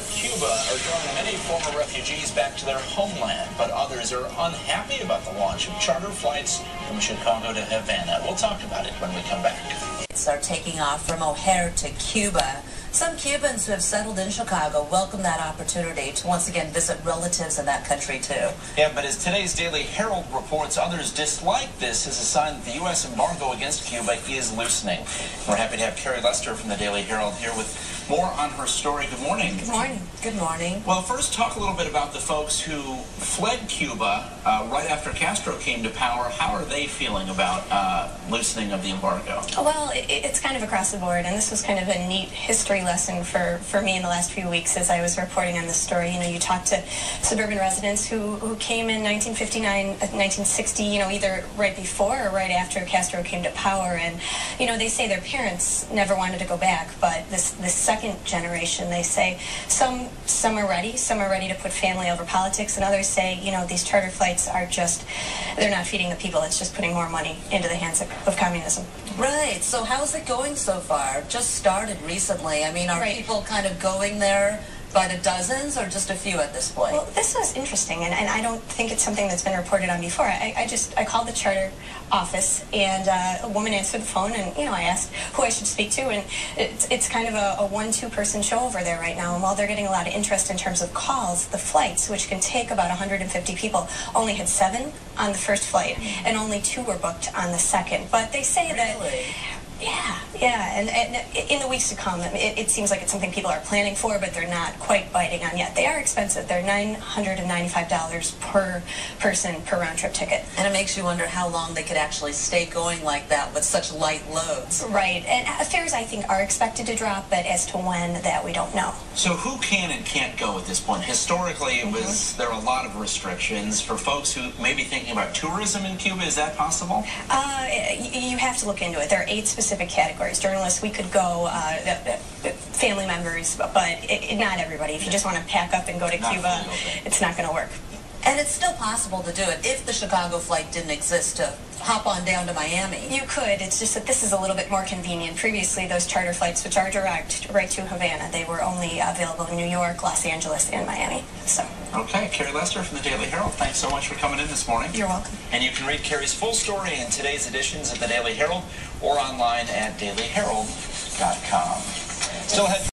of Cuba are drawing many former refugees back to their homeland, but others are unhappy about the launch of charter flights from Chicago to Havana. We'll talk about it when we come back. Flights are taking off from O'Hare to Cuba. Some Cubans who have settled in Chicago welcome that opportunity to once again visit relatives in that country too. Yeah, but as today's Daily Herald reports, others dislike this as a sign that the U.S. embargo against Cuba is loosening. We're happy to have Carrie Lester from the Daily Herald here with more on her story. Good morning. Good morning. Good morning. Well, first talk a little bit about the folks who fled Cuba right after Castro came to power. How are they feeling about loosening of the embargo? Well, it's kind of across the board, and this was kind of a neat history lesson for me in the last few weeks as I was reporting on this story. You know, you talk to suburban residents who came in 1959, 1960, you know, either right before or right after Castro came to power, and, you know, they say their parents never wanted to go back, but this second generation, they say some are ready to put family over politics, and others say, you know, these charter flights are just, they're not feeding the people, it's just putting more money into the hands of communism. Right, so how's it going so far? Just started recently. I mean, are people kind of going there by the dozens or just a few at this point? Well, this was interesting, and I don't think it's something that's been reported on before. I called the charter office, and a woman answered the phone, and, you know, I asked who I should speak to, and it's kind of a 1-2 person show over there right now, and while they're getting a lot of interest in terms of calls, the flights, which can take about 150 people, only had 7 on the first flight, and only 2 were booked on the second. But they say that... Yeah, and in the weeks to come, it seems like it's something people are planning for, but they're not quite biting on yet. They are expensive. They're $995 per person per round-trip ticket. And it makes you wonder how long they could actually stay going like that with such light loads. Right, and fares, I think, are expected to drop, but as to when, that we don't know. So who can and can't go at this point? Historically, there are a lot of restrictions. For folks who may be thinking about tourism in Cuba, is that possible? You have to look into it. There are 8 specific categories. Journalists, we could go, family members, but not everybody. If you just want to pack up and go to Cuba, it's not going to work. And it's still possible to do it if the Chicago flight didn't exist, to hop on down to Miami. You could. It's just that this is a little bit more convenient. Previously, those charter flights, which are direct right to Havana, they were only available in New York, Los Angeles, and Miami. So. Okay, Carrie Lester from the Daily Herald, thanks so much for coming in this morning. You're welcome. And you can read Carrie's full story in today's editions of the Daily Herald or online at dailyherald.com. Still ahead.